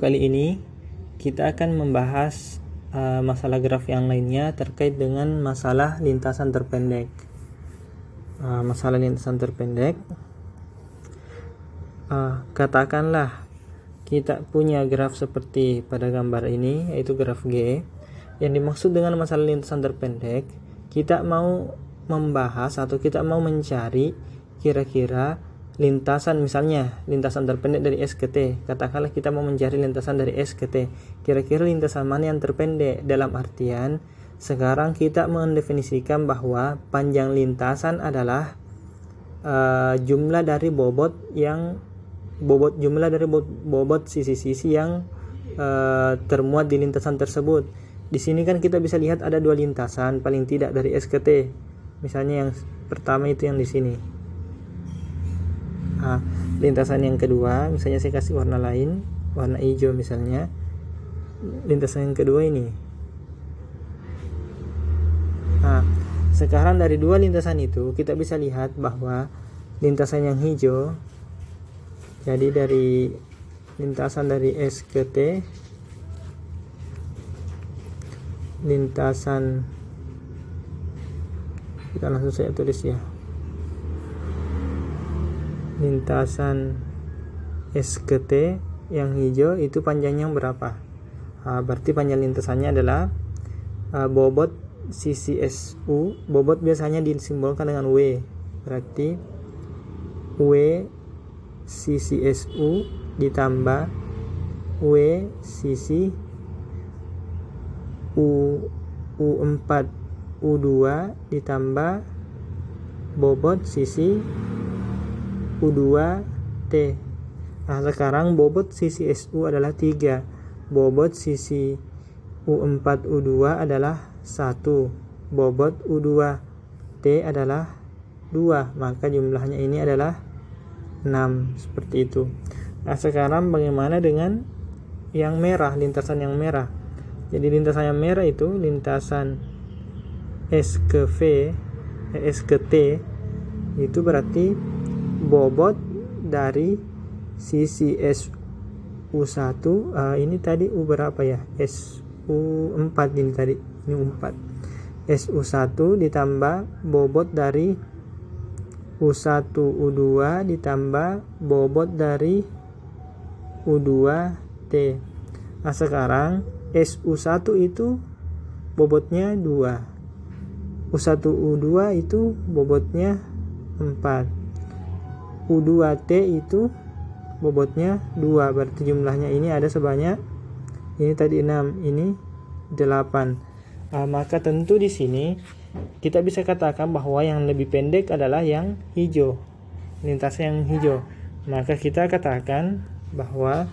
kali ini kita akan membahas masalah graf yang lainnya terkait dengan masalah lintasan terpendek. Katakanlah kita punya graf seperti pada gambar ini, yaitu graf G. Yang dimaksud dengan masalah lintasan terpendek, kita mau membahas atau kita mau mencari kira-kira lintasan, misalnya lintasan terpendek dari S ke T. Katakanlah kita mau mencari lintasan dari S ke T, kira-kira lintasan mana yang terpendek, dalam artian sekarang kita mendefinisikan bahwa panjang lintasan adalah jumlah dari bobot sisi-sisi yang termuat di lintasan tersebut. Di sini kan kita bisa lihat ada dua lintasan paling tidak dari S ke T. Misalnya yang pertama itu yang di sini. Lintasan yang kedua, misalnya saya kasih warna lain, warna hijau misalnya. Lintasan yang kedua ini. Sekarang dari dua lintasan itu kita bisa lihat bahwa lintasan yang hijau, jadi dari lintasan dari S ke T, lintasan, kita langsung saya tulis ya, lintasan S ke T yang hijau itu panjangnya berapa? Berarti panjang lintasannya adalah bobot sisi SU. Bobot biasanya disimbolkan dengan W, berarti W sisi SU ditambah W sisi U4 U2 ditambah bobot sisi U2T. Sekarang bobot sisi SU adalah 3, bobot sisi U4 U2 adalah 1, bobot U2T adalah 2, maka jumlahnya ini adalah 6, seperti itu. Sekarang bagaimana dengan yang merah, lintasan yang merah? Jadi lintasan yang merah itu lintasan S ke T, itu berarti bobot dari sisi SU1, ini tadi U berapa ya? SU4 ini tadi, ini U4. SU1 ditambah bobot dari U1 U2 ditambah bobot dari U2T. Sekarang SU1 itu bobotnya 2, U1 U2 itu bobotnya 4, U2T itu bobotnya 2, berarti jumlahnya ini ada sebanyak, ini tadi 6, ini 8. Maka tentu di sini kita bisa katakan bahwa yang lebih pendek adalah yang hijau, lintasan yang hijau. Maka kita katakan bahwa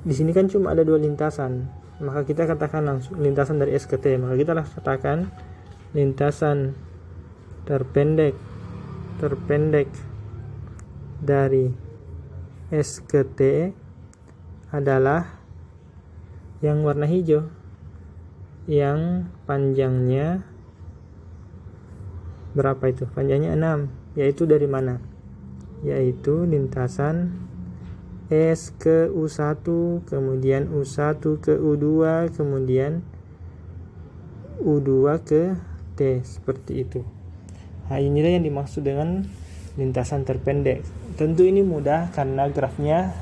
di sini kan cuma ada dua lintasan, maka kita katakan langsung lintasan dari S ke T. Maka kita katakan lintasan terpendek dari S ke T adalah yang warna hijau, yang panjangnya berapa itu? Panjangnya 6, yaitu dari mana? Yaitu lintasan S ke U1, kemudian U1 ke U2, kemudian U2 ke T, seperti itu. Inilah yang dimaksud dengan lintasan terpendek. Tentu ini mudah karena grafnya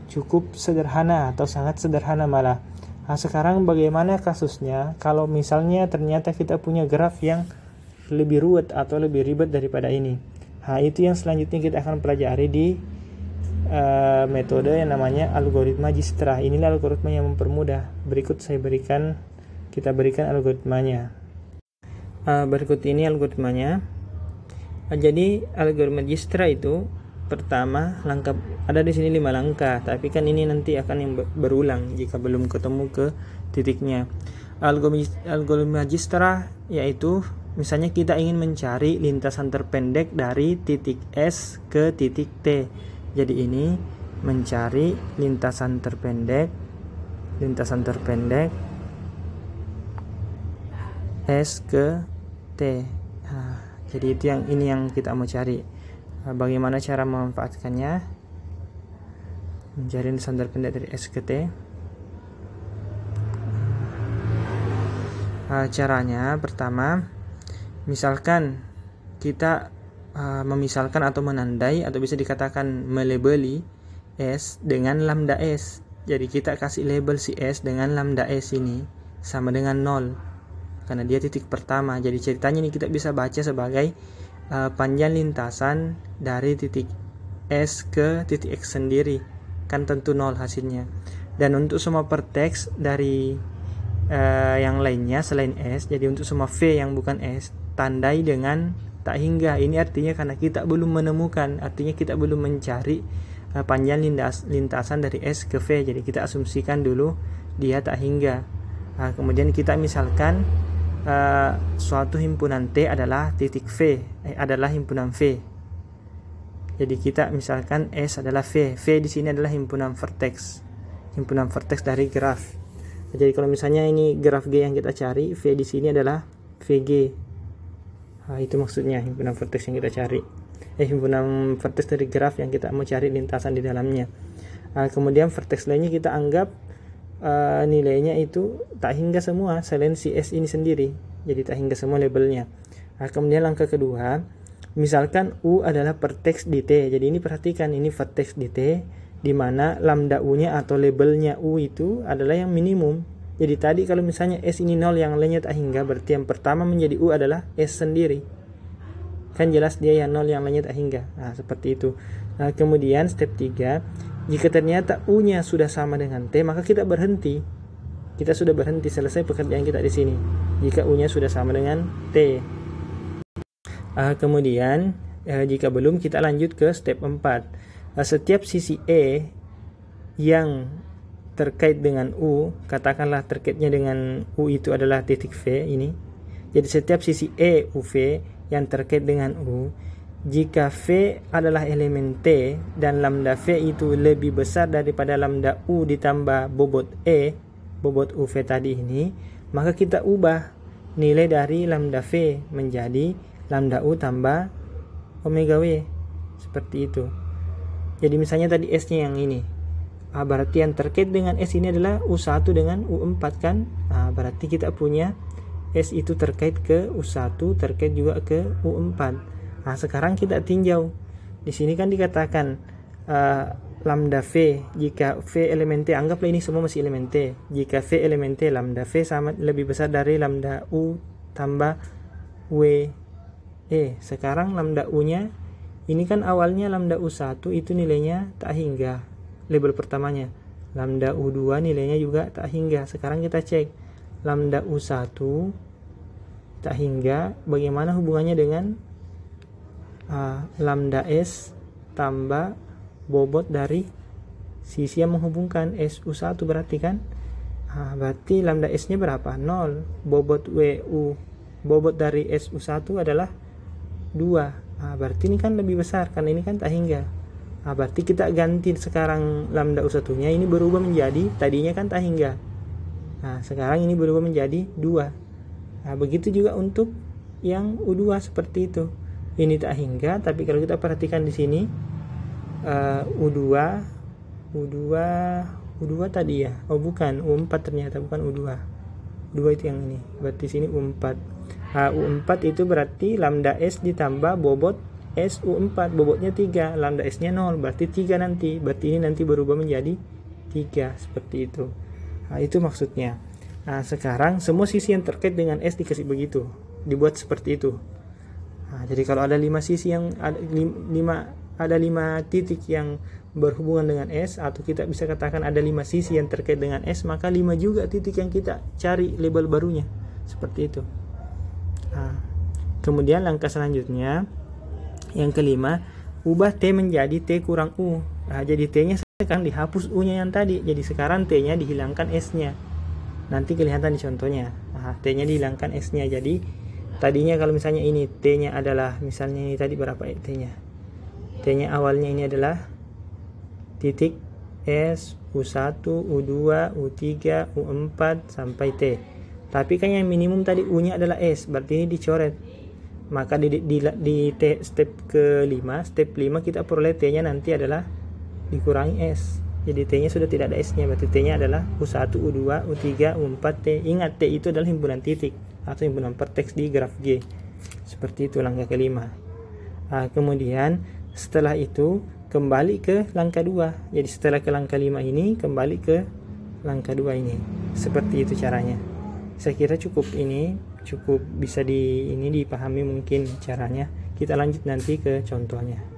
cukup sederhana atau sangat sederhana malah. Sekarang bagaimana kasusnya kalau misalnya ternyata kita punya graf yang lebih ruwet atau lebih ribet daripada ini? Itu yang selanjutnya kita akan pelajari di metode yang namanya algoritma Dijkstra. Inilah algoritma yang mempermudah. Berikut kita berikan algoritmanya. Berikut ini algoritmanya. Jadi algoritma Dijkstra itu pertama langkah, ada di sini 5 langkah, tapi kan ini nanti akan yang berulang jika belum ketemu ke titiknya. Algoritma Dijkstra yaitu misalnya kita ingin mencari lintasan terpendek dari titik S ke titik T. Jadi ini mencari lintasan terpendek S ke T. Jadi itu yang kita mau cari. Bagaimana cara memanfaatkannya? mencari standar pendek dari S ke T. Caranya pertama, misalkan kita memisalkan atau menandai atau bisa dikatakan melabeli S dengan lambda S. Jadi kita kasih label si S dengan lambda S ini sama dengan 0 karena dia titik pertama. Jadi ceritanya ini kita bisa baca sebagai panjang lintasan dari titik S ke titik X sendiri, kan tentu 0 hasilnya. Dan untuk semua vertex dari yang lainnya selain S, jadi untuk semua V yang bukan S, tandai dengan tak hingga. Ini artinya karena kita belum menemukan, artinya kita belum mencari panjang lintasan dari S ke V, jadi kita asumsikan dulu dia tak hingga. Kemudian kita misalkan suatu himpunan T adalah titik V, adalah himpunan V. Jadi kita misalkan S adalah V. V di sini adalah himpunan vertex dari graf. Jadi kalau misalnya ini graf G yang kita cari, V di sini adalah VG. Itu maksudnya himpunan vertex yang kita cari. Himpunan vertex dari graf yang kita mau cari lintasan di dalamnya. Kemudian vertex lainnya kita anggap nilainya itu tak hingga semua selain si S ini sendiri. Jadi tak hingga semua labelnya. Kemudian langkah kedua, misalkan U adalah vertex di T. Jadi ini perhatikan, ini vertex di T, di mana lambda U-nya atau labelnya U itu adalah yang minimum. Jadi tadi kalau misalnya S ini 0 yang lainnya tak hingga, berarti yang pertama menjadi U adalah S sendiri. Kan jelas dia yang 0 yang lainnya tak hingga. Seperti itu. Kemudian step 3, jika ternyata U-nya sudah sama dengan T, maka kita berhenti. Kita sudah berhenti, selesai pekerjaan kita di sini. Jika U-nya sudah sama dengan T. Kemudian jika belum, kita lanjut ke step 4. Setiap sisi E yang terkait dengan U, katakanlah terkaitnya dengan U itu adalah titik V ini. Jadi setiap sisi E UV yang terkait dengan U, jika V adalah elemen T dan lambda V itu lebih besar daripada lambda U ditambah bobot E, bobot UV tadi ini, maka kita ubah nilai dari lambda V menjadi lambda U tambah omega W. Seperti itu. Jadi misalnya tadi S-nya yang ini. Berarti yang terkait dengan S ini adalah U1 dengan U4 kan? Berarti kita punya S itu terkait ke U1, terkait juga ke U4. Sekarang kita tinjau. Di sini kan dikatakan lambda V, jika V elemen T, anggaplah ini semua masih elemen T. Jika V elemen T, lambda V sama lebih besar dari lambda U tambah W. Sekarang lambda U-nya, ini kan awalnya lambda U1 itu nilainya tak hingga. Label pertamanya. Lambda U2 nilainya juga tak hingga. Sekarang kita cek. Lambda U1 tak hingga, bagaimana hubungannya dengan lambda S tambah bobot dari sisi yang menghubungkan SU1 berarti kan? Berarti lambda S-nya berapa? 0. Bobot WU, bobot dari SU1 adalah 2. Berarti ini kan lebih besar karena ini kan tak hingga. Berarti kita ganti sekarang lambda U1-nya ini berubah menjadi, tadinya kan tak hingga. Sekarang ini berubah menjadi 2. Begitu juga untuk yang U2 seperti itu. Ini tak hingga, tapi kalau kita perhatikan di sini U2 tadi ya. Oh bukan, U4 ternyata, bukan U2. U2 itu yang ini. Berarti sini U4. U4 itu berarti lambda S ditambah bobot SU4, bobotnya 3, lambda S-nya 0, berarti 3 nanti. Berarti ini nanti berubah menjadi 3, seperti itu. Itu maksudnya. Sekarang semua sisi yang terkait dengan S dikasih begitu, dibuat seperti itu. Jadi kalau ada 5 sisi yang ada 5 titik yang berhubungan dengan S, atau kita bisa katakan ada 5 sisi yang terkait dengan S, maka 5 juga titik yang kita cari label barunya. Seperti itu. Kemudian langkah selanjutnya, yang kelima, ubah T menjadi T kurang U. Jadi T-nya sekarang dihapus U-nya yang tadi. Jadi sekarang T-nya dihilangkan S-nya. Nanti kelihatan di contohnya. T-nya dihilangkan S-nya. Jadi tadinya kalau misalnya ini T-nya adalah, misalnya ini tadi berapa T-nya? T-nya awalnya ini adalah titik S, U1, U2, U3, U4 sampai T. Tapi kan yang minimum tadi U-nya adalah S. Berarti ini dicoret. Maka di step ke-5, step 5 kita peroleh T-nya nanti adalah dikurangi S. Jadi T-nya sudah tidak ada S-nya, berarti T-nya adalah U1, U2, U3, U4, T. Ingat, T itu adalah himpunan titik atau himpunan vertex di graf G. Seperti itu langkah kelima. Kemudian setelah itu kembali ke langkah 2. Jadi setelah ke langkah 5 ini kembali ke langkah 2 ini. Seperti itu caranya. Saya kira cukup bisa dipahami mungkin caranya. Kita lanjut nanti ke contohnya.